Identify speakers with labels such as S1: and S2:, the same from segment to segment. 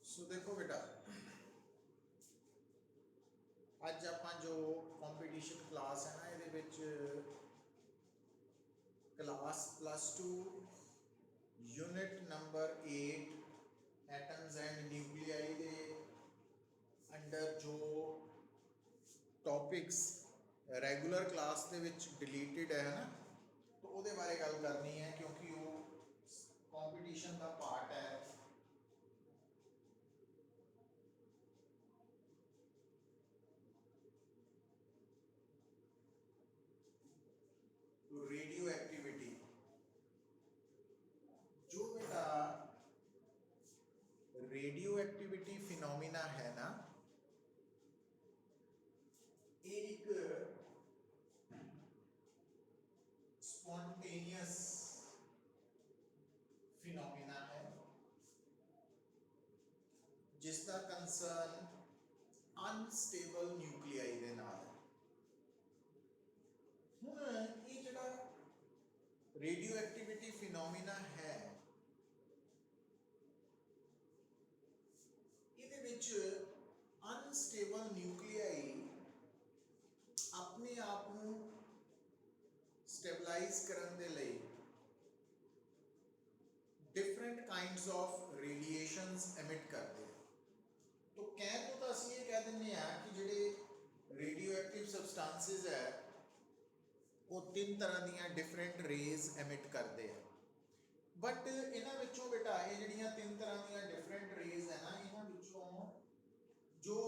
S1: सो देखो बेटा, अज आप जो कॉम्पीटिशन क्लास है ना, ये class +2 unit number 8 atoms and nuclei के अंडर जो टॉपिक्स रेगुलर क्लास के डिलीटेड है ना, तो वो बारे गल करनी है क्योंकि वो कॉम्पीटिशन का पार्ट है। तो रेडियो एक्टिविटी जो बेटा रेडियो एक्टिविटी फिनोमिना है ना, एक स्पॉन्टेनियस फिनोमिना है जिसका कंसर्न अनस्टेबल न्यूक्लियाई दे नाल है। हुण ये जिहड़ा रेडियो एक्टिविटी फिनोमिना है, इहदे विच अनस्टेबल न्यूक्लियाई अपने आप को स्टेबलाइज करने दे लई different kinds of radiations emit करते हैं। तो कहने तो असीं ये कह दिंदे आ कि जिहड़े रेडियो एक्टिव सबसटांसिस है वो 3 तरह दी डिफरेंट रेज एमिट करते हैं। बट इन्हां विचों बेटा ये जिहड़ियां 3 तरह दी डिफरेंट रेज है ना, इन्हां विचों जो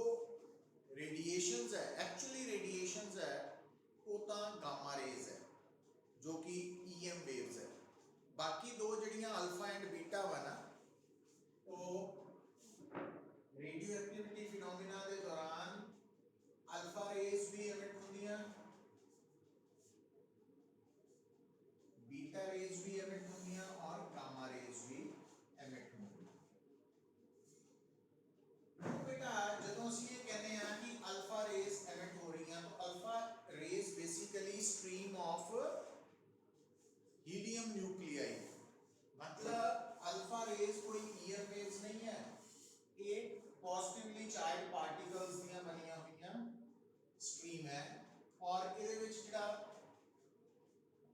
S1: रेडिएशंस है, एक्चुअली रेडिएशंस है वो तो गामा रेज है जो कि EM वेव्स है। बाकी दो जिहड़ियां अल्फा एंड बीटा वा ना, तो रेडियो एक्टिविटी फिनोमिना के दौरान अल्फा रेज भी एमिट होंदियां, बीटा रेज भी एमिट होंदियां और गामा रेज भी एमिट होंदियां। बेटा जो असीं ये कहते हैं कि अल्फा रेज एमिट हो रही हैं, तो alpha rays basically stream of helium nuclei, मतलब अल्फा रेज कोई EM वेव्स नहीं है, एक पॉजिटिवली चार्ज पार्टिकल्स दियां बनिया हुई स्ट्रीम है। और इहदे विच जिहड़ा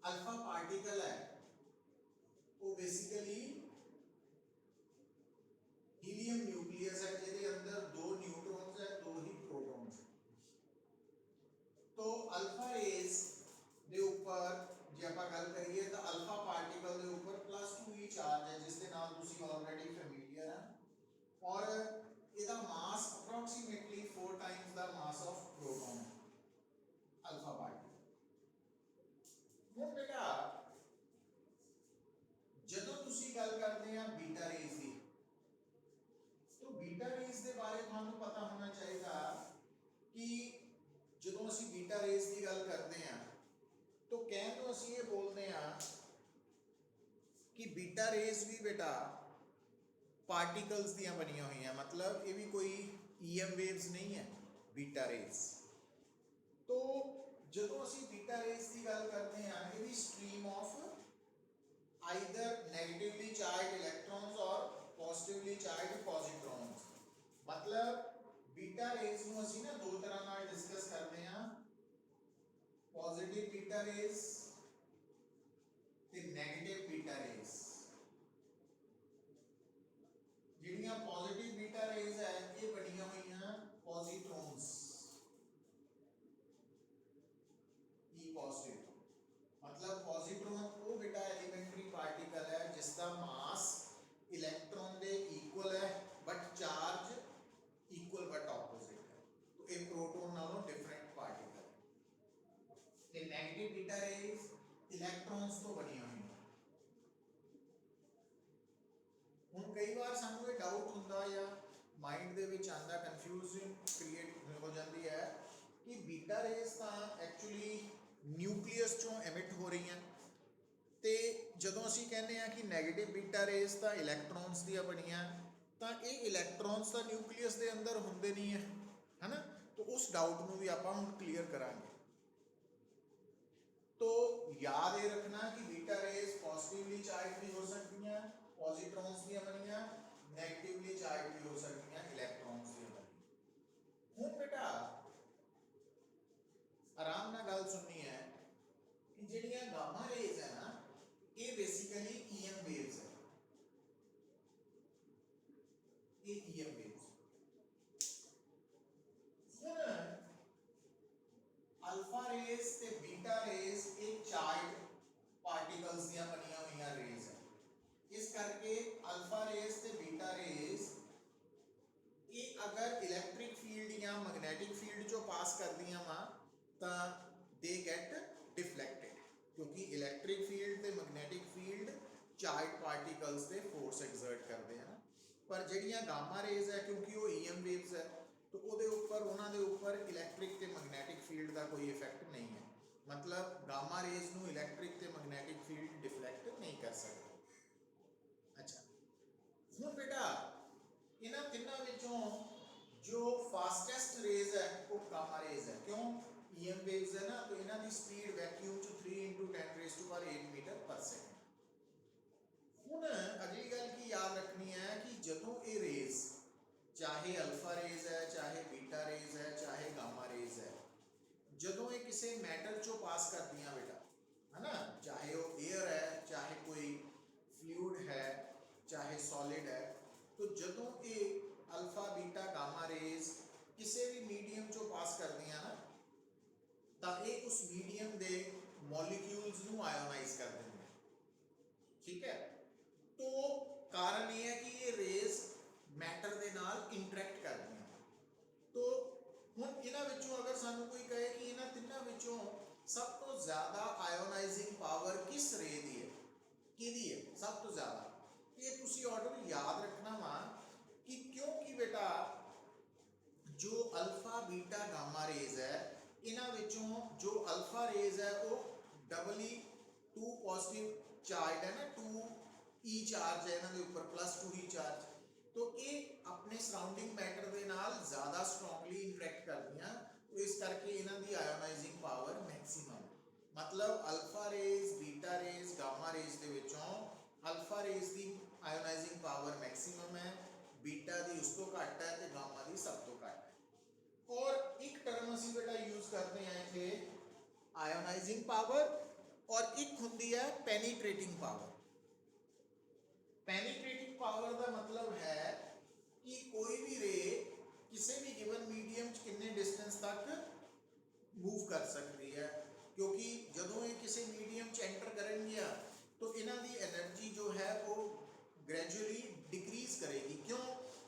S1: अल्फा पार्टिकल है वो बेसिकली हीलियम न्यूक्लियस है जिहदे अंदर 2 न्यूट्रॉन्स है, 2 ही प्रोटॉन्स है। तो अल्फा रेज दे ऊपर जे आप गल करिए तो अल्फा पार्टिकल दे ऊपर +2 ही चार्ज है जिसके नाल तुसी ऑलरेडी फैमिलियर है, और इसका mass approximately 4 times the mass of proton है अल्फा पार्टिकल। हुण बेटा जदों तुसी गल करते हैं बीटा रेज की, तो बीटा रेज के बारे तुहानू पता होना चाहिए कि जदों असीं बीटा रेज की गल करते हैं तो कह तो असीं ये बोलते हैं कि बीटा रेज भी बेटा पार्टिकल्स दियां बनिया हुई हैं, मतलब ये भी कोई EM वेव्स नहीं है बीटा रेज। तो जदों असीं बीटा रेज की गल करते हैं ये भी stream of either negatively charge electrons और पॉजिटिवली चार्ज पॉजिट्रॉन्स। मतलब बीटा रेज नूं असीं ना 2 तरह नाल डिस्कस करते हैं, पॉजिटिव बीटा रेज ते नेगेटिव बीटा रेज। जिहड़ियां पॉजिटिव बीटा रेज है ये बनिया हुई पॉजिट्रॉन्स, ई पॉजिटिव, मतलब पॉजिट्रॉन वो बेटा एलिमेंट्री पार्टिकल है जिसका मास इलेक्ट्रॉन दे इक्वल है but charge equal but opposite है, तो ये प्रोटॉन नालों डिफरेंट पार्टिकल है। ते नेगेटिव बीटा रेज इलेक्ट्रॉन्स तो बनी हुई है। हुण कई बार सानू ये डाउट हुंदा या माइंड दे विच आंदा, कंफ्यूजन क्रिएट हो जाती है कि बीटा रेज तो एक्चुअली न्यूक्लियस चों एमिट हो रही हैं, तो जदों असीं कहने हैं कि नैगेटिव बीटा रेज तो इलैक्ट्रॉन्स दियां बनियां, तो ये इलैक्ट्रॉन्स तो न्यूक्लियस के अंदर होंदे नहीं है ना। तो उस डाउट में भी आपां हुण क्लीयर करांगे। तो याद ये रखना कि बीटा रेज पॉजिटिवली चार्ज भी हो सकती हैं, पॉजिट्रॉन्स दियां बनियां, ਨੈਗੇਟਿਵਲੀ ਚਾਰਜ ਵੀ ਹੋ ਸਕਦੀਆਂ ਇਲੈਕਟ੍ਰੋਨਸ ਦੀ एनर्जी। ਹੁਣ ਬੇਟਾ ਆਰਾਮ ਨਾਲ ਗੱਲ ਸੁਣਨੀ ਹੈ ਕਿ ਜਿਹੜੀਆਂ ਗਾਮਾ ਰੇਜ਼ ਹੈ ਨਾ ਇਹ ਬੇਸਿਕਲੀ ਈਐਮ ਵੇਵਸ ਹੈ। ਇਹ ਈਐਮ ਵੇਵਸ ਹੁਣ अल्फा रेज ते बीटा रेज एक चार्ज पार्टिकल्स ਦੀਆਂ ਬਣੀਆਂ ਹੋਈਆਂ ਰੇਜ਼ ਹੈ। ਇਸ ਕਰਕੇ अल्फा रेज ਤੇ बीटा रेज ਇਹ ਅਗਰ ਇਲੈਕਟ੍ਰਿਕ ਫੀਲਡ ਜਾਂ ਮੈਗਨੈਟਿਕ ਫੀਲਡ ਚੋਂ ਪਾਸ ਕਰਦੀਆਂ ਵਾ ਤਾਂ ਦੇ ਗੈਟ ਡਿਫਲੈਕਟਡ, ਕਿਉਂਕਿ ਇਲੈਕਟ੍ਰਿਕ ਫੀਲਡ ਤੇ ਮੈਗਨੈਟਿਕ ਫੀਲਡ ਚਾਰਜ ਪਾਰਟੀਕਲਸ ਤੇ ਫੋਰਸ ਐਗਜ਼ਰਟ ਕਰਦੇ ਹਨ। ਪਰ ਜਿਹੜੀਆਂ ਗਾਮਾ ਰੇਜ਼ ਹੈ ਕਿਉਂਕਿ ਉਹ ਈਐਮ ਵੇਵਸ ਹੈ तो ਉਹਦੇ ਉੱਪਰ ਉਹਨਾਂ ਦੇ ਉੱਪਰ ਇਲੈਕਟ੍ਰਿਕ ਤੇ ਮੈਗਨੈਟਿਕ ਫੀਲਡ ਦਾ ਕੋਈ ਇਫੈਕਟ ਨਹੀਂ ਹੈ। ਮਤਲਬ ਗਾਮਾ ਰੇਜ਼ ਨੂੰ ਇਲੈਕਟ੍ਰਿਕ ਤੇ ਮੈਗਨੈਟਿਕ ਫੀਲਡ ਡਿਫਲੈਕਟ ਨਹੀਂ ਕਰ ਸਕਦੇ। ਅੱਛਾ ਹੁਣ ਬੇਟਾ ਇਹਨਾਂ ਤਿੰਨਾਂ ਵਿੱਚੋਂ ਜੋ ਫਾਸਟੈਸਟ ਰੇਜ਼ ਹੈ ਉਹ ਗਾਮਾ ਰੇਜ਼ ਹੈ। ਕਿਉਂ? ਈਐਮ ਵੇਵਸ ਹੈ ਨਾ, तो ਇਹਨਾਂ ਦੀ ਸਪੀਡ ਵੈਕਿਊਮ ਚ 3 × 10⁸ ਹੁਣ ਅਗਲੀ ਗੱਲ ਕੀ ਯਾਦ ਰੱਖਣੀ ਹੈ ਕਿ ਜਦੋਂ ਇਹ ਰੇਜ਼ ਚਾਹੇ अल्फा रेज है, चाहे बीटा रेज है, चाहे गामा रेज है, ਜਦੋਂ ਇਹ ਕਿਸੇ ਮੈਟਰ ਚੋਂ ਪਾਸ ਕਰਦੀਆਂ ਬੇਟਾ है ना, चाहे वो एयर है, चाहे कोई फ्लूइड है, चाहे सॉलिड है, तो ਜਦੋਂ ਇਹ अल्फा बीटा गामा रेज ਕਿਸੇ ਵੀ ਮੀਡੀਅਮ ਚੋਂ ਪਾਸ ਕਰਦੀਆਂ ਨਾ ਤਾਂ ਇਹ ਉਸ ਮੀਡੀਅਮ ਦੇ ਮੋਲੀਕਿਊਲਸ ਨੂੰ ਆਇਓਨਾਈਜ਼ ਕਰ ਦਿੰਦੇ। ਠੀਕ ਹੈ, तो ਕਾਰਨ ਇਹ ਹੈ ਕਿ ਇਹ ਰੇਜ਼ मैटर ਦੇ ਨਾਲ ਇੰਟਰੈਕਟ ਕਰਦੀਆਂ। तो ਹੁਣ ਇਹਨਾਂ ਵਿੱਚੋਂ ਅਗਰ ਸਾਨੂੰ ਕੋਈ ਕਹੇ ਕਿ ਇਹਨਾਂ ਤਿੰਨਾਂ ਵਿੱਚੋਂ ਸਭ ਤੋਂ ਜ਼ਿਆਦਾ ਆਇਓਨਾਈਜ਼ਿੰਗ ਪਾਵਰ ਕਿਸ ਰੇ ਦੀ ਹੈ, ਕਿਹਦੀ ਹੈ ਸਭ ਤੋਂ ਜ਼ਿਆਦਾ, ਇਹ ਤੁਸੀਂ ਆਰਡਰ ਯਾਦ ਰੱਖਣਾ ਵਾ ਕਿ ਕਿਉਂਕਿ ਬੇਟਾ ਜੋ ਅਲਫਾ ਬੀਟਾ ਗਾਮਾ ਰੇਜ਼ ਹੈ ਇਹਨਾਂ ਵਿੱਚੋਂ ਜੋ ਅਲਫਾ ਰੇਜ਼ ਹੈ ਉਹ ਡਬਲੀ 2 ਪੋਜ਼ਿਟਿਵ ਚਾਰਜ ਹੈ ਨਾ, 2 E ਚਾਰਜ ਹੈ ਇਹਨਾਂ ਦੇ ਉੱਪਰ +2 E ਚਾਰਜ, तो ये अपने सराउंडिंग मैटर के नाल ज़्यादा स्ट्रॉन्गली इंटरैक्ट करदियां, तो इस करके इन्हां दी आयोनाइजिंग पावर मैक्सिमम। मतलब alpha rays beta rays gamma rays दे विचों अल्फा रेज दी आयोनाइजिंग पावर मैक्सिमम है, बीटा दी उस तो घट है ते गामा दी सब तो घट है। और एक टर्म असीं बेटा यूज करते हैं कि आयोनाइजिंग पावर और एक हुंदी है पेनीट्रेटिंग पावर। पेनीट्रेटिंग पावर का मतलब है कि कोई भी रे किसी भी गिवन मीडियम कितने डिस्टेंस तक मूव कर सकती है, क्योंकि जदों ये किसी मीडियम एंटर करेंगे तो इन्हां दी एनर्जी जो है वो ग्रेजुअली डिक्रीज करेगी। क्यों?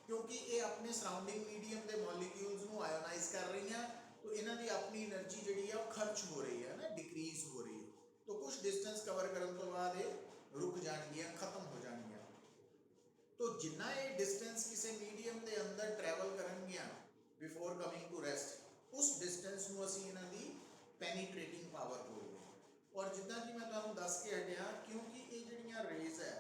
S1: क्योंकि ये अपने सराउंडिंग मीडियम के मॉलिक्यूल्स को आयोनाइज कर रही हैं, तो इन्हां दी अपनी एनर्जी जी है खर्च हो रही है ना, डिक्रीज हो रही है। तो कुछ डिस्टेंस कवर करने तो बाद ये रुक जाएगी, खत्म हो जाएगी। तो जिन्ना ये डिस्टेंस किसी मीडियम के अंदर ट्रैवल करनगियां बिफोर कमिंग टू रेस्ट, उस डिस्टेंस को असीं इन्हां दी पेनीट्रेटिंग पावर बोलते हैं। और जिद्दां कि मैं तुहानूं दस के हटिया, क्योंकि ये जिहड़ियां रेज है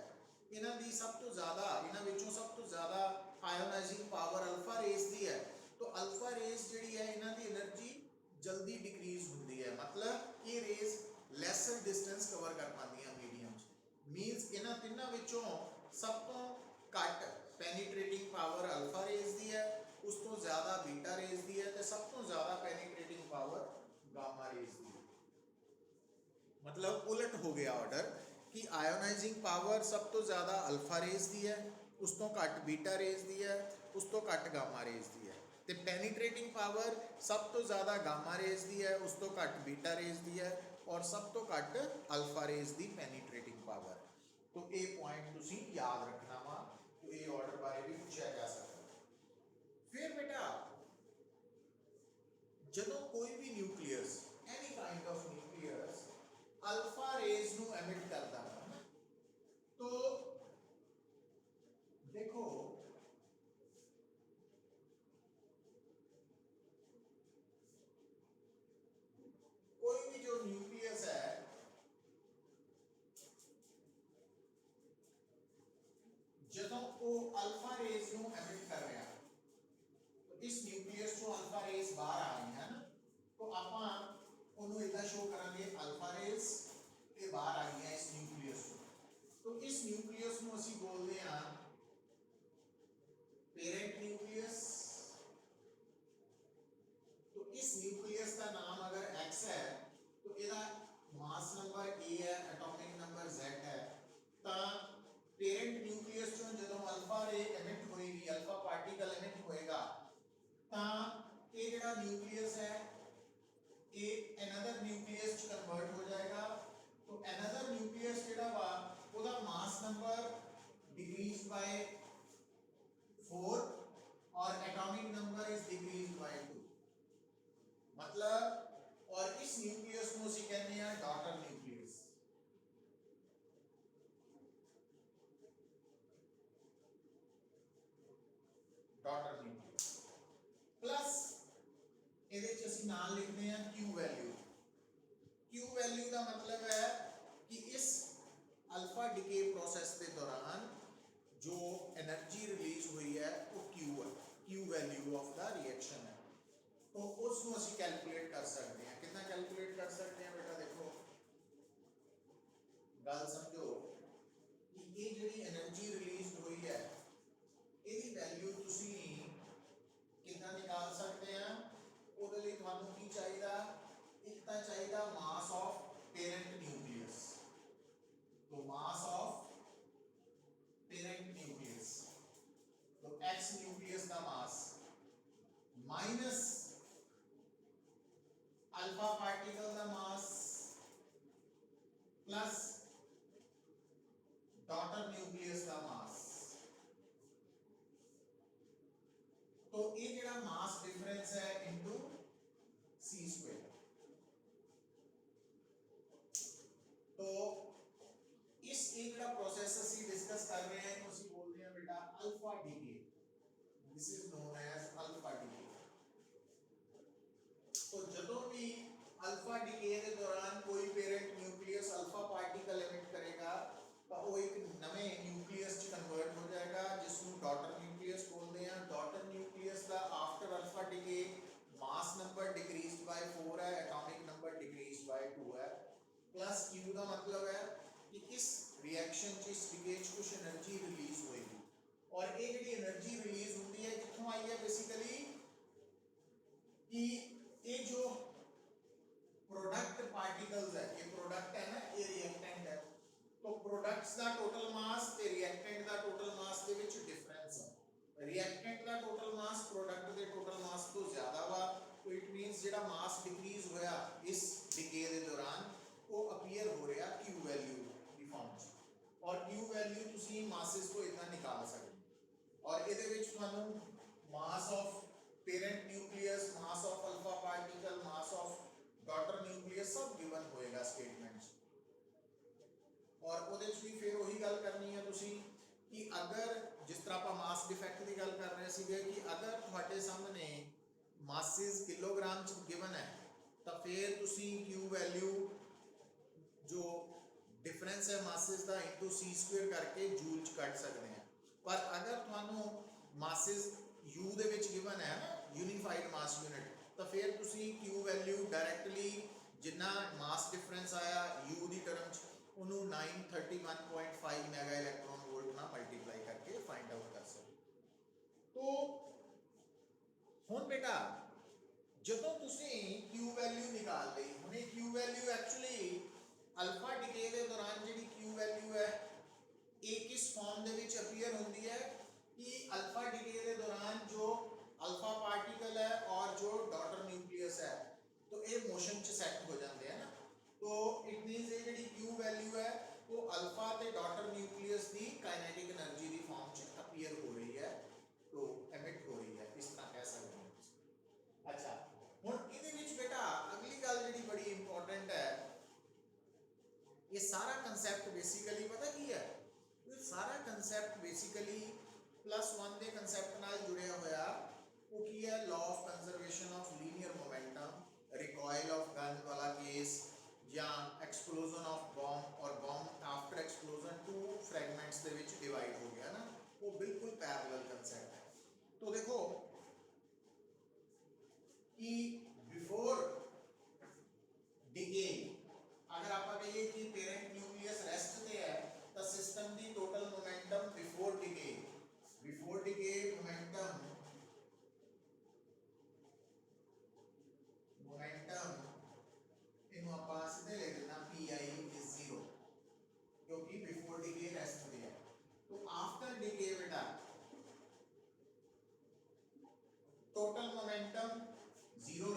S1: इन्हां दी सब तो ज़्यादा, इन्हां विचों सब तो ज़्यादा आयोनाइजिंग पावर अल्फा रेज दी है। तो अल्फा रेज जिहड़ी है इन्हां दी एनर्जी जल्दी डिक्रीज होंदी है, मतलब ये रेज लैसर डिस्टेंस कवर कर पादियां मीडियम च। मीनस इन्हां तिन्नां विचों सब तो घट पेनीट्रेटिंग पावर अल्फा रेज दी है, उस तो ज़्यादा बीटा रेज दी है, तो सब तो ज़्यादा पेनीट्रेटिंग पावर गामा रेज दी है। मतलब उलट हो गया ऑर्डर कि आयोनाइजिंग पावर सब तो ज़्यादा अल्फा रेज दी है, उस तो घट बीटा रेज दी है, उस तो घट गामा रेज दी है। तो पेनीट्रेटिंग पावर सब तो ज़्यादा गामा रेज दी है, उस तो घट बीटा रेज दी है, और सब तो घट अल्फा रेज दी पेनीट्रेटिंग पावर। तो ये पॉइंट तुसीं याद रखना वा, तो ये ऑर्डर बारे भी पूछा जा सकता है। फिर बेटा जदों कोई भी nucleus any kind of nucleus alpha rays नू एमिट करता है, तो देखो कोई भी जो न्यूक्लियस है जदों वो अल्फा रेज नू एमिट कर रहा, तो इस न्यूक्लियस तो अल्फा रेज बाहर आ रही है ना, तो आपां ओनू इदा शो करांगे अल्फा रेज ये बाहर आ गई है इस न्यूक्लियस तो इस न्यूक्लियस नू असीं बोलते हैं डॉटर न्यूक्लियस प्लस ਇਹਦੇ ਚ ਅਸੀਂ ਨਾਲ ਲਿਖਦੇ ਹਾਂ Q वैल्यू। Q वैल्यू ਦਾ ਮਤਲਬ ਹੈ कि इस अल्फा डिके प्रोसेस के दौरान जो एनर्जी रिलीज हुई है वो Q है, Q value of the reaction है। तो उसको ਅਸੀਂ कैलकुलेट कर सकते हैं। कितना कैलकुलेट कर सकते हैं बेटा, देखो गल समझो कि ये ਜਿਹੜੀ एनर्जी रिलीज हुई है ਇਹਦੀ वैल्यू ਤੁਸੀਂ कितना निकाल सकते हैं। ਉਹਦੇ ਲਈ ਤੁਹਾਨੂੰ ਕੀ ਚਾਹੀਦਾ, ਇੱਕ ਤਾਂ ਚਾਹੀਦਾ ਮਾਸ ਆਫ पेरेंट न्यूक्लियस। तो मास ऑफ पेरेंट न्यूक्लियस, तो एक्स न्यूक्लियस का मास माइनस अल्फा पार्टिकल का मास प्लस डॉटर न्यूक्लियस का मास। तो ये जेड़ा मास डिफरेंस है इनटू सी स्क्वायर। तो इस एक जेड़ा प्रोसेस ਅਸੀਂ डिस्कस कर रहे हैं उसी बोलते हैं बेटा alpha decay. This is known as alpha decay. तो ਜਦੋਂ भी अल्फा डीके के दौरान कोई parent nucleus alpha particle emit करेगा तो वो एक नवे न्यूक्लियस च कन्वर्ट हो जाएगा जिसको डॉटर न्यूक्लियस बोलते हैं। डॉटर न्यूक्लियस का after alpha decay mass number decreased bye 4 है, एटॉमिक नंबर डिक्रीज्ड बाय 2 है। प्लस Q का मतलब है कि इस रिएक्शन च इस डीके च कुछ एनर्जी रिलीज होएगी और ये ਜਿਹੜੀ एनर्जी रिलीज होती है कित्थों आई है बेसिकली कि ये जो प्रोडक्ट पार्टिकल्स है, ये प्रोडक्ट है ना, ये रिएक्टेंट है। तो प्रोडक्ट्स का टोटल मास ते रिएक्टेंट का टोटल मास दे विच डिफरेंस है। रिएक्टेंट का टोटल मास प्रोडक्ट के टोटल मास तो ज्यादा वा, तो इट मींस जेड़ा मास डिक्रीज होया इस डीके के दौरान वो अपीयर हो रहा Q वैल्यू की फॉर्म च। और Q वैल्यू तुसी मासेस को इतना निकाल सकते और ਇਹਦੇ ਵਿੱਚ ਤੁਹਾਨੂੰ mass of parent nucleus, mass of alpha particle, mass of daughter nucleus सब गिवन होएगा स्टेटमेंट च। और ਉਹਦੇ ਚ ਵੀ ਫਿਰ ਉਹੀ ਗੱਲ ਕਰਨੀ ਹੈ ਤੁਸੀਂ कि अगर जिस तरह ਆਪਾਂ मास डिफेक्ट की गल कर रहे ਸੀਗੇ कि अगर ਤੁਹਾਡੇ ਸਾਹਮਣੇ मासेस किलोग्राम च गिवन है तो फिर ਤੁਸੀਂ Q वैल्यू जो डिफरेंस है मासेस का इंटू सी स्क्वायर करके जूल च कट सकते हैं। पर अगर थानू मासेस यू दे विच गिवन है ना यूनिफाइड मास यूनिट तो फिर तुसी Q वैल्यू डायरेक्टली जिन्ना मास डिफरेंस आया यू दी टर्म च उन्हों 931.5 मेगा इलेक्ट्रॉन वोल्ट ना मल्टीप्लाई करके फाइंड आउट कर सकते। तो हुण बेटा ਜਦੋਂ ਤੁਸੀਂ Q वैल्यू निकाल ली, हुणे Q value actually alpha decay के दौरान जी Q वैल्यू है ये किस फॉर्म दे विच अपीयर होती है कि अल्फा डिके के दौरान जो अल्फा पार्टिकल है और जो डॉटर न्यूक्लियस है तो ये मोशन च सेट हो जाते हैं ना। तो इट मींस ये जी Q वैल्यू है वो अल्फा ते डॉटर न्यूक्लियस की काइनेटिक एनर्जी की फॉर्म च अपीयर हो रही है, तो एमिट हो रही है, इस तरह कह सकते हैं। अच्छा हुण इहदे विच बेटा अगली गल जिहड़ी बड़ी इंपॉर्टेंट है, ये सारा कंसैप्ट बेसिकली पता की है, ये सारा कंसैप्ट बेसिकली +1 के कंसैप्ट नाल जुड़िया होया वो की है law of conservation of linear momentum, recoil of gun वाला केस या एक्सप्लोजन ऑफ बॉम्ब और बॉम्ब आफ्टर एक्सप्लोजन 2 फ्रैगमेंट्स के विच डिवाइड हो गया ना, वो बिल्कुल पैरेलल कंसैप्ट है। तो देखो कि बिफोर डिके अगर आप कहिए कि पेरेंट न्यूक्लियस रेस्ट पे है तो सिस्टम की total momentum before decay momentum इन आप सीधे ले लेना Pi इज 0 क्योंकि बिफोर डिके रेस्ट पे है। तो आफ्टर डिके बेटा total momentum 0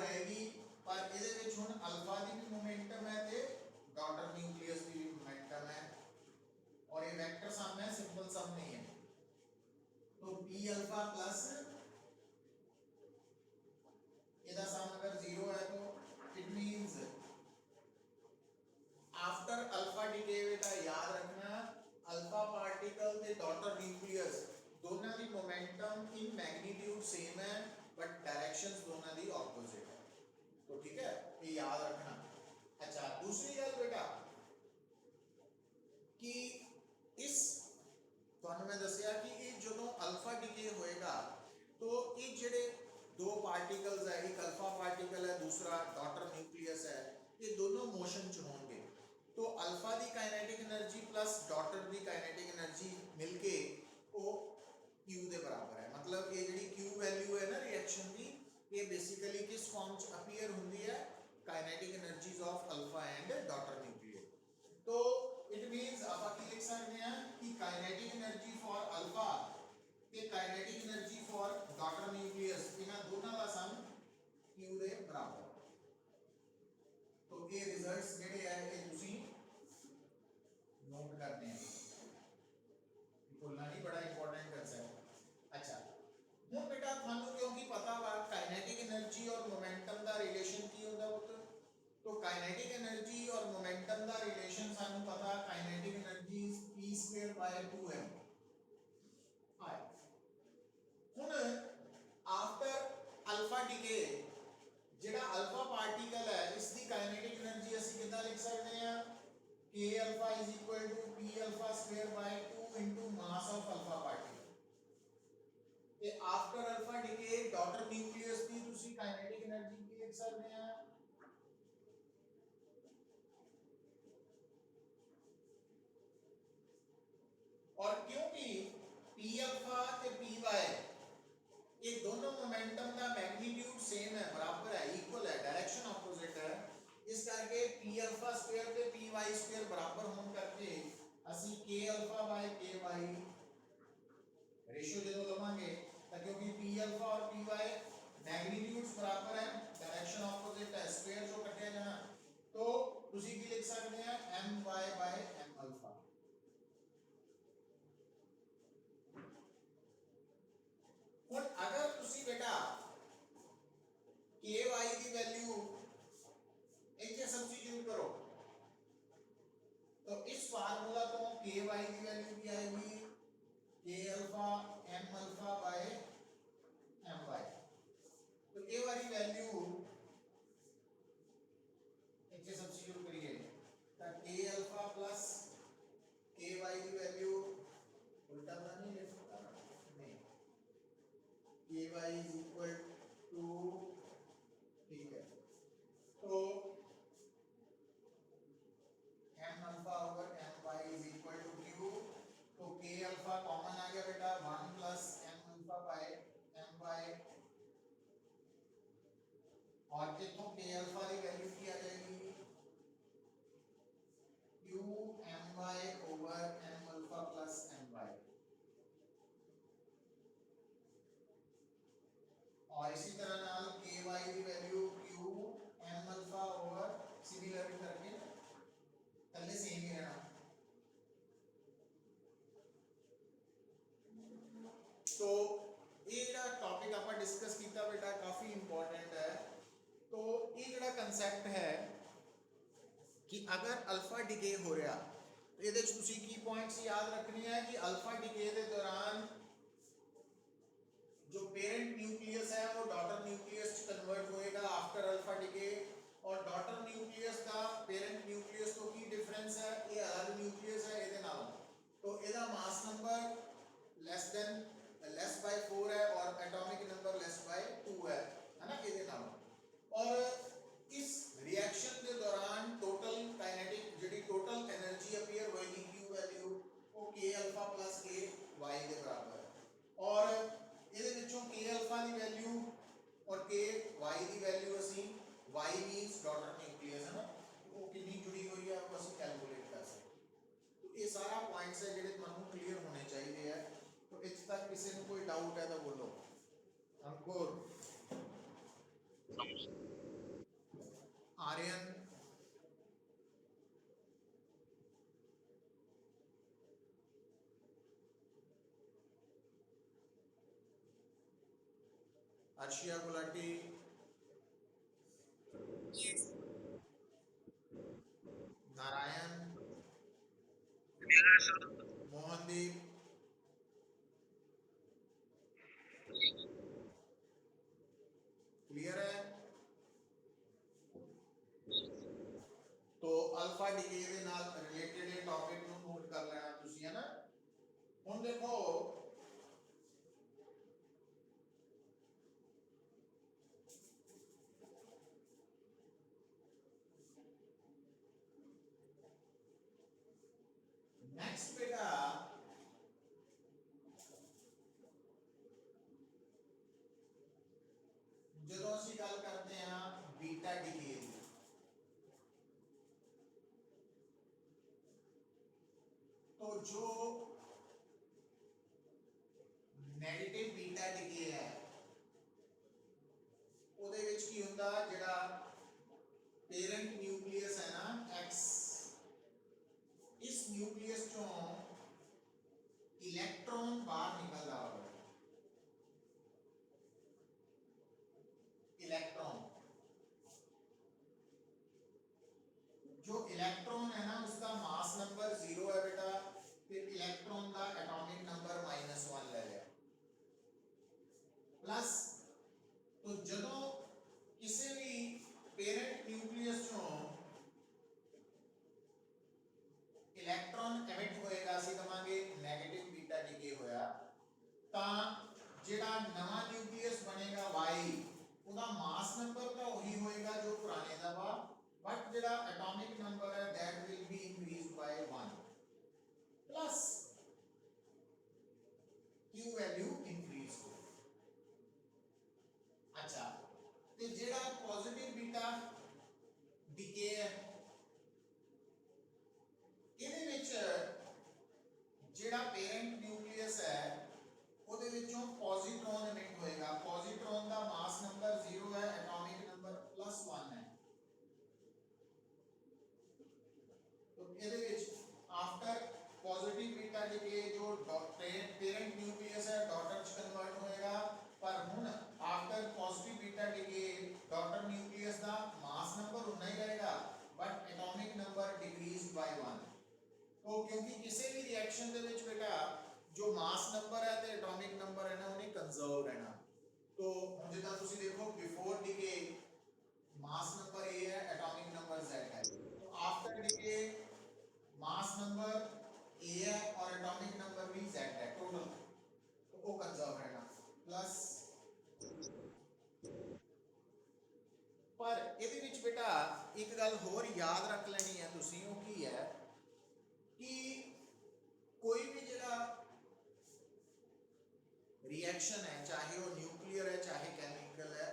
S1: momentum in magnitude same है बट डायरेक्शंस दोनों दी ऑपोजिट है। तो ठीक है, ये याद रखना। अच्छा, दूसरी गल बेटा कि इस ਤੁਹਾਨੂੰ मैं दसिया कि ये जो अल्फा डिके होएगा तो ये जेडे दो पार्टिकल्स है, एक अल्फा पार्टिकल है, दूसरा डॉटर न्यूक्लियस है, ये दोनों मोशन च होंगे। तो अल्फा दी काइनेटिक एनर्जी प्लस डॉटर दी काइनेटिक एनर्जी मिलके वो Q दे बराबर है। मतलब ये जेडी Q वैल्यू है ना रिएक्शन दी, ये बेसिकली किस फॉर्म च अपीयर हुंदी है, kinetic energies of alpha and daughter nucleus. तो इट मींस आप की लिख सकते हैं कि काइनेटिक एनर्जी फॉर अल्फा ते kinetic energy for daughter nucleus इना दोनों का सम Q दे बराबर। तो ये रिजल्ट्स जेडे है ये तुसी नोट करने हैं, बोलना नहीं बड़ा इंपॉर्टेंट कंसेप्ट। अच्छा, हुन बेटा थानू क्योंकि पता वा काइनेटिक एनर्जी और मोमेंटम का रिलेशन की होता है, तो काइनेटिक एनर्जी और मोमेंटम का रिलेशन सानू पता, काइनेटिक एनर्जी इज p²/2m। हाय हुन आफ्टर अल्फा डिके जेड़ा अल्फा पार्टिकल है इसकी काइनेटिक एनर्जी ਅਸੀਂ ਕਿੱਦਾਂ ਲਿਖ ਸਕਦੇ ਹਾਂ, k alpha is equal to p alpha square by 2 into mass of alpha particle। ਤੇ after alpha decay daughter nucleus ਦੀ ਤੁਸੀਂ काइनेटिक एनर्जी ਕੀ ਲਿਖ ਸਕਦੇ ਆ, और क्योंकि p अल्फा ते p y ये दोनों मोमेंटम का मैग्नीट्यूड सेम है, बराबर है, इक्वल है, डायरेक्शन ऑपोजिट है, इस करके p अल्फा स्क्वायर ते p y स्क्वायर बराबर होने करके ਅਸੀਂ k alpha by k y ratio जो लवांगे, क्योंकि p अल्फा और p y मैग्नीट्यूड्स बराबर है, डायरेक्शन ऑपोजिट है, स्क्वायर जो कटिया जाना, तो ਤੁਸੀਂ ਕੀ ਲਿਖ ਸਕਦੇ हैं m y by m alpha. और अगर तुसी बेटा ky की वैल्यू इथे सब्स्टिट्यूट करो तो इस फार्मूला तो ky की वैल्यू क्या आएगी, k alpha m alpha by m y। तो ये वाली वैल्यू इथे सब्स्टिट्यूट करिए तो k अल्फा प्लस ky की वैल्यू उल्टा तो नहीं ले सकता, नहीं, ky is equal to, ठीक है, तो m alpha over m y is equal to q। तो k अल्फा कॉमन आ गया बेटा 1 plus m alpha by m y, और इथों k अल्फा की वैल्यू की आ जाएगी q m y over m alpha plus m y। और इसी तरह नाल ky की value q m alpha over similar करके पहले सेम ही रहना। तो ये ਜਿਹੜਾ टॉपिक ਆਪਾਂ डिस्कस ਕੀਤਾ बेटा काफी इंपॉर्टेंट है। तो ये ਜਿਹੜਾ कंसेप्ट है कि अगर अल्फा डिके हो रहा तो ਇਹਦੇ ਵਿੱਚ ਤੁਸੀਂ ਕੀ पॉइंट्स याद रखने हैं कि अल्फा डिके के दौरान जो पेरेंट न्यूक्लियस है वो डॉटर न्यूक्लियस कन्वर्ट होएगा आफ्टर अल्फा डिके, और डॉटर न्यूक्लियस का पेरेंट न्यूक्लियस तो की डिफरेंस है, ये अलग न्यूक्लियस है ਇਹਦੇ ਨਾਲ, तो ਇਹਦਾ मास नंबर लेस बाय 4 है और एटॉमिक नंबर लेस बाय 2 है ना ਇਹਦੇ ਨਾਲ। और इस रिएक्शन के दौरान टोटल काइनेटिक जी टोटल एनर्जी अपीयर होएगी Q वैल्यू वो k alpha plus k y के बराबर है। और ਇਹਦੇ ਵਿੱਚੋਂ k अल्फा ਦੀ ਵੈਲਿਊ और k y ਦੀ ਵੈਲਿਊ ਅਸੀਂ y मींस डॉटर न्यूक्लियस है ना, वो कितनी जुड़ी हुई है वो ਅਸੀਂ कैलकुलेट कर सकते। तो ये सारा पॉइंट्स है ਜਿਹੜੇ ਤੁਹਾਨੂੰ क्लियर होने चाहिए है। तो इस तक किसी को कोई डाउट है तो बोलो। अंकुर, आर्यन, अर्शिया गुलाटी, नारायण, मोहनदीप, ਹੁਣ ਦੇਖੋ नेक्स्ट बेटा ਜਦੋਂ ਅਸੀਂ ਗੱਲ ਕਰਦੇ ਹਾਂ बीटा डिके ਦੀ तो जो नेगेटिव बीटा डिके है ਉਹਦੇ ਵਿੱਚ ਕੀ ਹੁੰਦਾ ਜਿਹੜਾ पेरेंट न्यूक्लियस है ना X इस न्यूक्लियस चों इलेक्ट्रॉन बाहर निकल रहा होगा इलेक्ट्रॉन जो इलेक्ट्रॉन है ना उसका मास नंबर 0 है बेटा फिर इलेक्ट्रॉन का एटॉमिक नंबर -1 ले लिया प्लस तो जदों किसी भी पेरेंट न्यूक्लियस चों इलेक्ट्रॉन एमिट होएगा ਅਸੀਂ ਕਹਾਂਗੇ 네ਗੇਟਿਵ बीटा डिके होया ਤਾਂ ਜਿਹੜਾ ਨਵਾਂ ਨਿਊਕਲੀਅਸ ਬਣੇਗਾ Y ਉਹਦਾ ਮਾਸ ਨੰਬਰ ਤਾਂ ਉਹੀ ਹੋਏਗਾ ਜੋ ਪੁਰਾਣੇ ਦਾ ਵਾ बट ਜਿਹੜਾ एटॉमिक नंबर है that will be increased by 1 plus q value increase हो अच्छा ਤੇ ਜਿਹੜਾ पॉजिटिव बीटा डिके है ਇਹਦੇ ਵਿੱਚ ਜਿਹੜਾ पेरेंट न्यूक्लियस है ਉਹਦੇ ਵਿੱਚੋਂ ਪੋਜ਼ਿਟਰੋਨ ਇਮਿਟ ਹੋਏਗਾ ਪੋਜ਼ਿਟਰੋਨ ਦਾ ਮਾਸ ਨੰਬਰ 0 ਹੈ एटॉमिक नंबर +1 है ਇਹਦੇ ਵਿੱਚ आफ्टर पॉजिटिव बीटा डिके जो पेरेंट न्यूक्लियस है डॉटर च कन्वर्ट होएगा पर हुन after positive beta decay daughter nucleus ਦਾ मास नंबर उतना ही रहेगा but atomic number decrease by 1 तो क्योंकि किसी भी रिएक्शन ਦੇ ਵਿੱਚ बेटा जो मास नंबर है ਤੇ एटॉमिक नंबर है ना उन्हें कंजर्व रहना तो जितना ਤੁਸੀਂ देखो before decay mass number A है एटॉमिक नंबर Z है तो after decay mass number A है और एटॉमिक नंबर भी Z है टोटल तो वो कंजर्व रहना प्लस पर ਇਹਦੇ ਵਿੱਚ बेटा एक गल होर याद रख लेनी है ਤੁਸੀਂ ਉਹ ਕੀ है कि कोई भी ਜਿਹੜਾ रिएक्शन है चाहे वो न्यूक्लियर है चाहे केमिकल है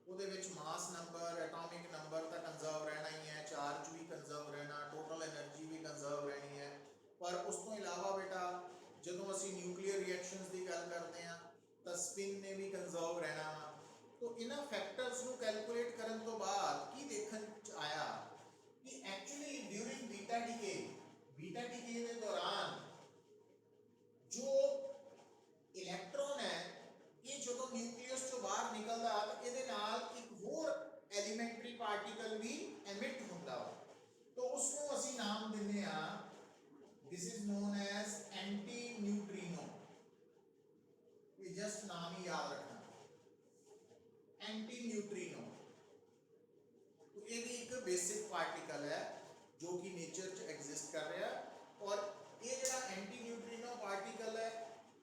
S1: ਉਹਦੇ ਵਿੱਚ मास नंबर एटॉमिक नंबर ਤਾਂ कंजर्व रहना ही है चार्ज भी कंजर्व रहना टोटल एनर्जी भी कंजर्व रहनी है पर उस तो इलावा बेटा ਜਦੋਂ ਅਸੀਂ ਨਿਊਕਲੀਅਰ ਰਿਐਕਸ਼ਨਸ ਦੀ ਗੱਲ ਕਰਦੇ ਹਾਂ ਤਾਂ ਸਪਿਨ ਨੇ ਵੀ ਕੰਜ਼ਰਵ ਰਹਿਣਾ ਵਾ तो ਇਹਨਾਂ ਫੈਕਟਰਸ ਨੂੰ ਕੈਲਕੂਲੇਟ ਕਰਨ ਤੋਂ ਬਾਅਦ ਕੀ ਦੇਖਣ ਚ ਆਇਆ ਕਿ ਐਕਚੁਅਲੀ ਡਿਊਰਿੰਗ बीटा डिके ਦੇ ਦੌਰਾਨ जो इलेक्ट्रॉन है ये ਜਦੋਂ ਨਿਊਕਲੀਅਸ ਤੋਂ ਬਾਹਰ ਨਿਕਲਦਾ ਤਾਂ ਇਹਦੇ ਨਾਲ ਇੱਕ ਹੋਰ ਐਲੀਮੈਂਟਰੀ ਪਾਰਟੀਕਲ ਵੀ ਐਮਿਟ ਹੁੰਦਾ ਵਾ तो उसको ਅਸੀਂ ਨਾਮ ਦਿੰਦੇ ਆ this is known as anti neutrino ये जस्ट नाम ही याद रखना एंटी न्यूट्रिनो तो ये भी एक बेसिक पार्टिकल है जो कि नेचर च एग्जिस्ट कर रहा है और ये जड़ा एंटी न्यूट्रिनो पार्टिकल है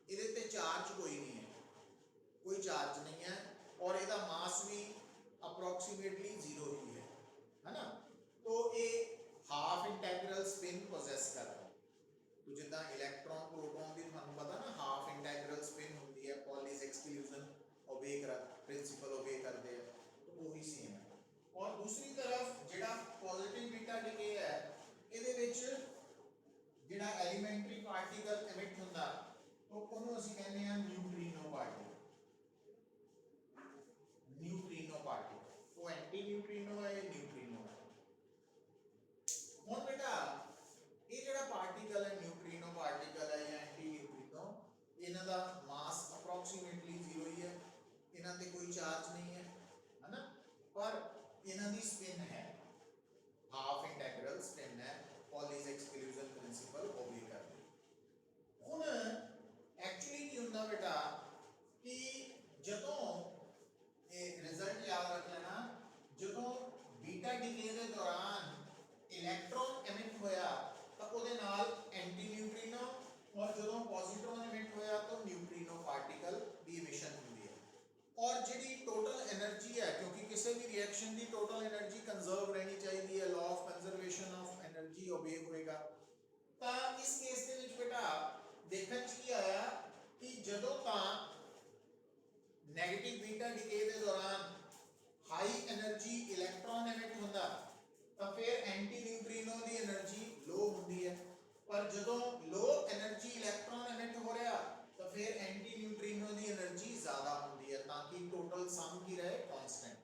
S1: ਇਹਦੇ ਤੇ चार्ज कोई नहीं है कोई चार्ज नहीं है और ਇਹਦਾ मास भी अप्रोक्सीमेटली 0 ही है ना तो ये हाफ इंटेग्रल स्पिन पोजेस करता है तो जिदा इलेक्ट्रॉन प्रोटॉन की ਤੁਹਾਨੂੰ पता ना हाफ इंटेग्रल स्पिन होती है पॉलीज एक्सक्लूजन ओबे प्रिंसिपल ओबे करते हैं तो वही सेम है और दूसरी तरफ ਜਿਹੜਾ पॉजिटिव बीटा डिके है ਇਹਦੇ ਵਿੱਚ ਜਿਹੜਾ एलिमेंटरी पार्टिकल एमिट ਹੁੰਦਾ तो ਉਹਨੂੰ ਅਸੀਂ ਕਹਿੰਦੇ ਆ न्यूट्रिनो पार्टिकल वो एंटी न्यूट्रिनो है ये न्यूट्रिनो है ਹੁਣ बेटा ਇਹ ਜਿਹੜਾ ਪਾਰਟੀਕਲ ਹੈ न्यूट्रिनो पार्टिकल है या एंटी न्यूट्रिनो ਇਹਨਾਂ ਦਾ मास अप्रोक्सीमेटली 0 ही है ਇਹਨਾਂ ਤੇ ਕੋਈ ਚਾਰਜ ਨਹੀਂ ਹੈ है ना पर ਇਹਨਾਂ ਦੀ स्पिन है हाफ इंटेग्रल स्पिन है पॉलीज एक्सक्लूजन प्रिंसिपल ओबे करते ਹੁਣ एक्चुअली ਕੀ ਹੁੰਦਾ बेटा कि ਇਸ ਕੇਸ ਦੇ ਵਿੱਚ ਬੇਟਾ ਦੇਖਣ ਚ ਕੀ ਆਇਆ ਕਿ ਜਦੋਂ ਤਾਂ ਨੈਗੇਟਿਵ ਬੀਟਾ ਡਿਕੇ ਦੇ ਦੌਰਾਨ ਹਾਈ એનર્ਜੀ ਇਲੈਕਟ੍ਰੋਨ ਐਮਿਟ ਹੁੰਦਾ ਤਾਂ ਫਿਰ ਐਂਟੀ ਨਿਊਟ੍ਰੀਨੋ ਦੀ એનર્ਜੀ ਲੋ ਹੁੰਦੀ ਹੈ, ਪਰ ਜਦੋਂ ਲੋ એનર્ਜੀ ਇਲੈਕਟ੍ਰੋਨ ਐਮਿਟ ਹੋ ਰਿਹਾ ਤਾਂ ਫਿਰ ਐਂਟੀ ਨਿਊਟ੍ਰੀਨੋ ਦੀ એનર્ਜੀ ਜ਼ਿਆਦਾ ਹੁੰਦੀ ਹੈ, ਤਾਂ ਕਿ ਟੋਟਲ ਸਮ ਕੀ ਰਹੇ ਕਾਂਸਟੈਂਟ।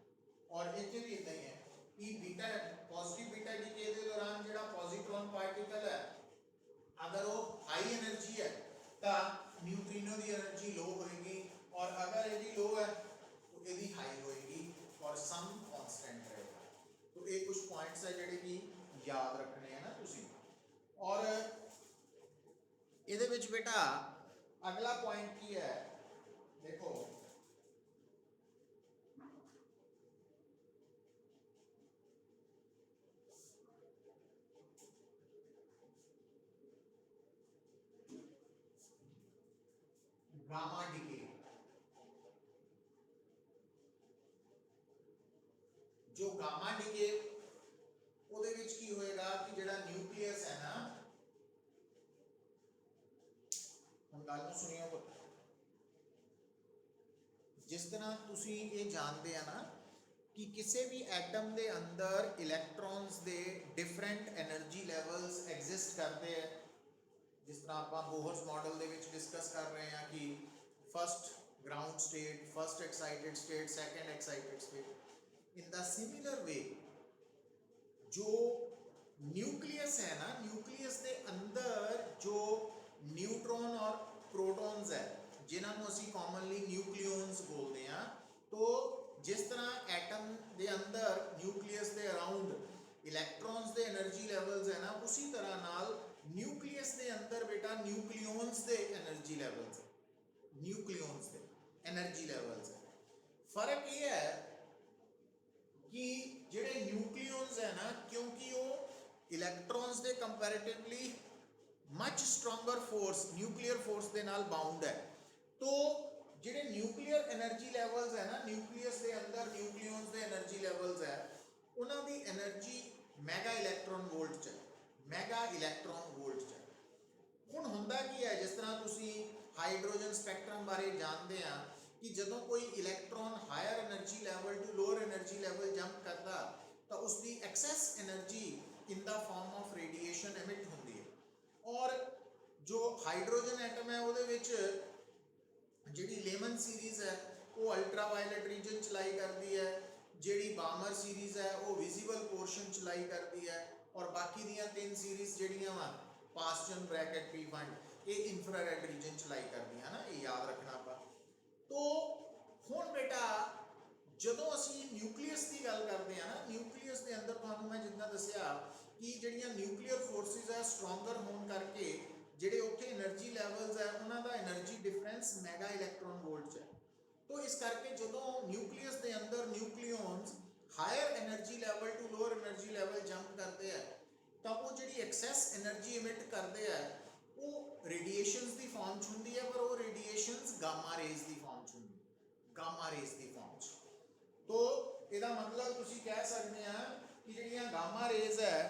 S1: और ਇੱਥੇ ਵੀ ਇਦਾਂ ਹੀ ਹੈ कि बीटा पॉजिटिव बीटा डीके के दौरान ਜਿਹੜਾ ਪੋਜ਼ਿਟਰੋਨ ਪਾਰਟੀਕਲ ਹੈ अगर वो हाई एनर्जी है तो न्यूट्रिनो की एनर्जी लो होगी, और अगर यदि लो है तो यदि हाई होगी और सम कांस्टेंट रहेगा। तो ये कुछ पॉइंट्स है जेडे कि याद रखने हैं ना तुसी। और ਇਹਦੇ ਵਿੱਚ बेटा अगला पॉइंट की है, देखो गामा डीके। जो गामा डीके ਉਹਦੇ ਵਿੱਚ ਕੀ ਹੋਏਗਾ ਕਿ ਜਿਹੜਾ ਨਿਊਕਲੀਅਸ ਹੈ ਨਾ, ਹੁਣ ਗੱਲ ਨੂੰ ਸੁਣਿਓ, ਜਿਸ ਤਰ੍ਹਾਂ ਤੁਸੀਂ ਇਹ ਜਾਣਦੇ ਆ ਨਾ ਕਿ ਕਿਸੇ ਵੀ ਐਟਮ ਦੇ ਅੰਦਰ ਇਲੈਕਟ੍ਰॉन्स ਦੇ ਡਿਫਰੈਂਟ એનર્ਜੀ ਲੈਵਲਸ ਐਗਜ਼ਿਸਟ ਕਰਦੇ ਆ, जिस तरह आप बोहर्स मॉडल ਦੇ ਵਿੱਚ डिस्कस कर रहे हैं कि first ground state, first excited state, second excited state. In the similar way जो न्यूक्लियस है ना, न्यूक्लियस के अंदर जो न्यूट्रॉन और प्रोटॉन्स है जिन्होंने ਅਸੀਂ कॉमनली न्यूक्लियॉन्स बोलते हैं, तो जिस तरह एटम के अंदर न्यूक्लियस के अराउंड इलैक्ट्रॉन्स के एनर्जी लैवल्स है ना, उसी तरह नाल न्यूक्लियस के अंदर बेटा न्यूक्लियॉन्स के एनर्जी लैवल्स, न्यूक्लियॉन्स के एनर्जी लैवल्स है। फर्क ये है कि जेडे न्यूक्लियॉन्स है ना, क्योंकि वो इलैक्ट्रॉन्स के comparatively much stronger force, nuclear force के नाल बाउंड है, तो जेडे न्यूक्लियर एनर्जी लैवल्स है ना, न्यूक्लियस के अंदर न्यूक्लियॉन्स के एनर्जी लैवल्स है, उन्हां दी एनर्जी मैगा इलैक्ट्रॉन वोल्ट च, मैगा इलैक्ट्रॉन वोल्ट च। हुण हुंदा की है, जिस तरह तुसी हाइड्रोजन स्पैक्ट्रम बारे जानते हैं कि जदों कोई electron higher energy level to lower energy level jump करता तो उसकी excess energy in the form of radiation emit होंदी है, और जो हाइड्रोजन एटम है उहदे विच जिहड़ी लेमन सीरीज है वो अल्ट्रावायलेट रीजन चलाई करती है, जिहड़ी बामर सीरीज है वो विजिबल पोर्शन चलाई करती है, और बाकी दियां तीन सीरीज जिहड़ियां वा पास्टन ब्रैकेट पी फंड ये इंफ्रारेड रीजन चलाई करती है ना, ये याद रखना आपा। तो हुण बेटा जदों असी न्यूक्लियस की गल करते हैं ना, न्यूक्लियस के अंदर तुहानूं मैं जिन्ना दस्सिया कि जिहड़ियां न्यूक्लियर फोर्सिस है स्ट्रोंगर होने करके जिहड़े उत्थे एनर्जी लैवल्स है उन्हां दा energy difference mega electron volt च है। तो इस करके जदों न्यूक्लियस के अंदर nucleons higher energy level to lower energy level jump करते हैं तो वो जिहड़ी एक्सेस एनर्जी इमिट करते हैं वो रेडिएशंस की फॉर्म च हुंदी है, पर वो रेडिएशंस गामा रेज की फॉर्म च हुंदी, गामा रेज की फॉर्म च। तो इसका मतलब तुसीं कह सकते हैं कि जिहड़ियां गामा रेज है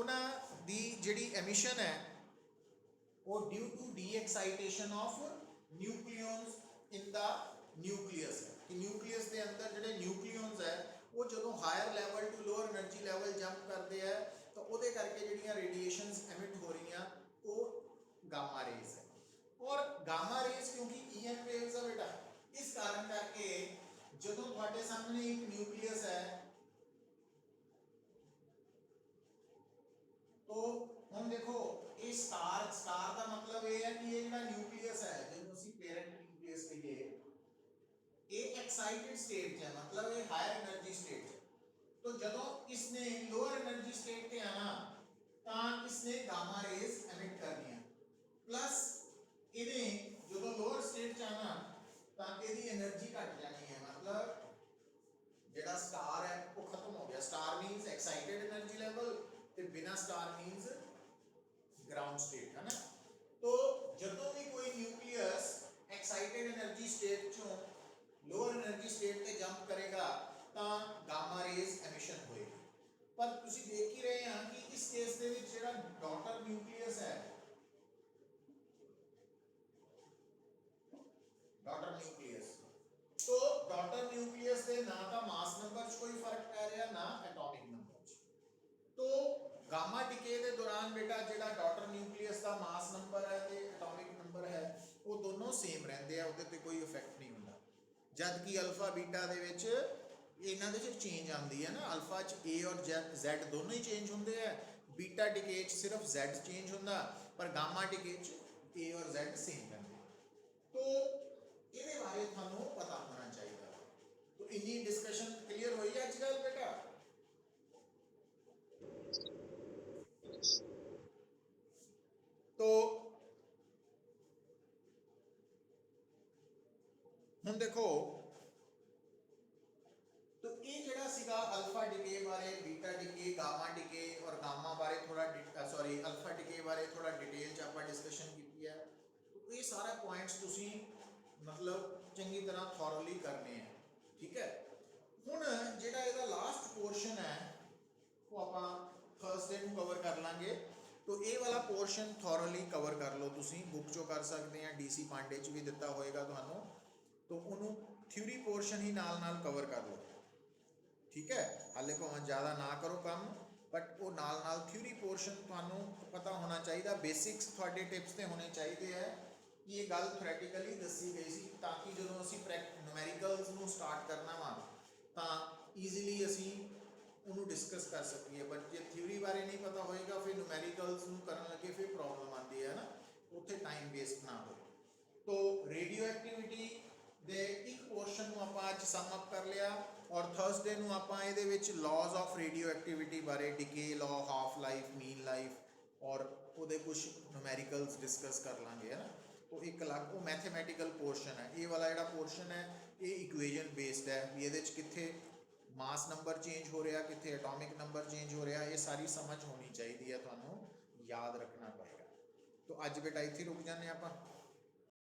S1: उन्हां दी जिहड़ी एमिशन है वो due to the excitation of nucleons in the nucleus है कि न्यूक्लियस के अंदर जिहड़े न्यूक्लियॉन्स है वो जदों higher level to lower energy level jump करते हैं तो उहदे करके जिहड़ियां रेडिएशंस एमिट हो रही वो गामा रेज है। और गामा रेज क्योंकि ईएम वेव्स है बेटा, इस कारण करके जदों तुहाडे सामने एक न्यूक्लियस है तो हम देखो ये स्टार, स्टार का मतलब ये है कि ये जिहड़ा न्यूक्लियस है जिन्हों असीं पेरेंट न्यूक्लियस कहिए ये एक्साइटेड स्टेट है, मतलब ये हायर एनर्जी स्टेट है। तो जदों इसने लोअर एनर्जी स्टेट पे आना तां इसने गामा रेज एमिट करनी है, प्लस इहने जदों लोअर स्टेट च आना तां इहदी एनर्जी घट जानी है, मतलब जिहड़ा स्टार है वो खत्म हो गया। Star means excited energy level ते बिना स्टार मींस ग्राउंड स्टेट है ना। तो जदों भी कोई न्यूक्लियस एक्साइटेड एनर्जी स्टेट चों लोअर एनर्जी स्टेट पे जंप करेगा तो गामा रेज एमिशन होएगी। पर तुसीं देख ही रहे हैं कि इस केस दे विच जिहड़ा डॉटर न्यूक्लियस है ਸੇਮ ਰਹਿੰਦੇ ਆ, ਉਹਦੇ ਤੇ ਕੋਈ ਇਫੈਕਟ ਨਹੀਂ ਹੁੰਦਾ। ਜਦ ਕਿ ਅਲਫਾ ਬੀਟਾ ਦੇ ਵਿੱਚ ਇਹਨਾਂ ਦੇ ਚ ਚੇਂਜ ਆਉਂਦੀ ਹੈ ਨਾ, ਅਲਫਾ ਚ A ਔਰ Z ਦੋਨੋਂ ਹੀ ਚੇਂਜ ਹੁੰਦੇ ਆ, ਬੀਟਾ ਡਿਕੇ ਚ ਸਿਰਫ Z ਚੇਂਜ ਹੁੰਦਾ, ਪਰ ਗਾਮਾ ਡਿਕੇ ਚ A ਔਰ Z ਸੇਮ ਰਹਿੰਦੇ। तो ਇਹਦੇ ਬਾਰੇ ਤੁਹਾਨੂੰ ਪਤਾ ਹੋਣਾ ਚਾਹੀਦਾ। तो ਇੰਨੀ डिस्कशन क्लियर ਹੋਈ ਅੱਜ ਕੱਲ ਬੇਟਾ? तो ਹੁਣ ਦੇਖੋ, तो ये ਜਿਹੜਾ ਸੀਗਾ ਅਲਫਾ ਡਿਕੇ ਬਾਰੇ, ਬੀਟਾ ਡਿਕੇ, ਗਾਮਾ ਡਿਕੇ ਔਰ ਗਾਮਾ ਬਾਰੇ ਥੋੜਾ ਸੌਰੀ ਅਲਫਾ ਡਿਕੇ ਬਾਰੇ ਥੋੜਾ ਡਿਟੇਲ ਚ ਆਪਾਂ ਡਿਸਕਸ਼ਨ ਕੀਤੀ ਹੈ। ਇਹ ਸਾਰੇ ਪੁਆਇੰਟਸ ਤੁਸੀਂ ਮਤਲਬ ਚੰਗੀ ਤਰ੍ਹਾਂ ਥੋਰਲੀ ਕਰਨੇ ਆ, ਠੀਕ ਹੈ। ਹੁਣ ਜਿਹੜਾ ਇਹਦਾ ਲਾਸਟ ਪੋਰਸ਼ਨ ਹੈ ਉਹ ਆਪਾਂ ਥਰਸਡੇ ਨੂੰ ਕਵਰ ਕਰ ਲਾਂਗੇ। तो ਇਹ ਵਾਲਾ ਪੋਰਸ਼ਨ ਥੋਰਲੀ ਕਵਰ ਕਰ ਲਓ, ਤੁਸੀਂ ਬੁੱਕ ਚੋਂ ਕਰ ਸਕਦੇ ਆ, DC ਪਾਂਡੇ ਚ ਵੀ ਦਿੱਤਾ ਹੋਏਗਾ ਤੁਹਾਨੂੰ। तो ਉਹਨੂੰ ਥਿਊਰੀ ਪੋਰਸ਼ਨ ਹੀ ਨਾਲ ਨਾਲ ਕਵਰ ਕਰ ਲਓ, ਠੀਕ ਹੈ। ਹਾਲੇ ਭਾਵੇਂ ਜ਼ਿਆਦਾ ਨਾ ਕਰੋ ਕੰਮ, ਬਟ ਉਹ ਨਾਲ ਨਾਲ ਥਿਊਰੀ ਪੋਰਸ਼ਨ ਤੁਹਾਨੂੰ ਪਤਾ ਹੋਣਾ ਚਾਹੀਦਾ। ਬੇਸਿਕਸ ਤੁਹਾਡੇ ਟਿਪਸ ਤੇ ਹੋਣੇ ਚਾਹੀਦੇ ਹੈ ਕਿ ਇਹ ਗੱਲ ਥਿਓਰੈਟੀਕਲੀ ਦੱਸੀ ਗਈ ਸੀ, ਤਾਂ ਕਿ ਜਦੋਂ ਅਸੀਂ ਨੂਮੈਰੀਕਲਸ ਨੂੰ ਸਟਾਰਟ ਕਰਨਾ ਵਾ ਤਾਂ ਈਜ਼ੀਲੀ ਅਸੀਂ ਉਹਨੂੰ ਡਿਸਕਸ ਕਰ ਸਕੀਏ। ਬਟ ਜੇ ਥਿਊਰੀ ਬਾਰੇ ਨਹੀਂ ਪਤਾ ਹੋਏਗਾ, ਫਿਰ ਨੂਮੈਰੀਕਲਸ ਨੂੰ ਕਰਨ ਲੱਗੇ ਫਿਰ ਪ੍ਰੋਬਲਮ ਆਉਂਦੀ ਹੈ ਨਾ, ਉੱਥੇ ਟਾਈਮ ਵੇਸਟ ਨਾ ਹੋਵੇ। तो ਰੇਡੀਓ ਐਕਟੀਵਿਟੀ ਦੇ ਇੱਕ ਪੋਰਸ਼ਨ ਨੂੰ ਆਪਾਂ ਅੱਜ ਸਮ ਅਪ ਕਰ ਲਿਆ, ਔਰ ਥਰਸਡੇ ਨੂੰ ਆਪਾਂ ਇਹਦੇ ਵਿੱਚ ਲਾਜ਼ ਆਫ ਰੇਡੀਓ ਐਕਟੀਵਿਟੀ ਬਾਰੇ, ਡਿਕੇ ਲਾ, ਹਾਫ ਲਾਈਫ, ਮੀਨ ਲਾਈਫ ਔਰ ਉਹਦੇ ਕੁਝ ਨੂਮੈਰੀਕਲਸ ਡਿਸਕਸ ਕਰ ਲਾਂਗੇ, ਹੈ ਨਾ। ਉਹ ਇੱਕ ਅਲੱਗ ਉਹ ਮੈਥਮੈਟੀਕਲ ਪੋਰਸ਼ਨ ਹੈ। ਇਹ ਵਾਲਾ ਜਿਹੜਾ ਪੋਰਸ਼ਨ ਹੈ ਇਹ ਇਕੁਏਸ਼ਨ ਬੇਸਡ ਹੈ, ਵੀ ਇਹਦੇ 'ਚ ਕਿੱਥੇ ਮਾਸ ਨੰਬਰ ਚੇਂਜ ਹੋ ਰਿਹਾ, ਕਿੱਥੇ ਐਟੋਮਿਕ ਨੰਬਰ ਚੇਂਜ ਹੋ ਰਿਹਾ, ਇਹ ਸਾਰੀ ਸਮਝ ਹੋਣੀ ਚਾਹੀਦੀ ਹੈ, ਤੁਹਾਨੂੰ ਯਾਦ ਰੱਖਣਾ ਪਏਗਾ। तो ਅੱਜ ਬੇਟਾ ਇੱਥੇ ਰੁਕ ਜਾਂਦੇ ਆਪਾਂ।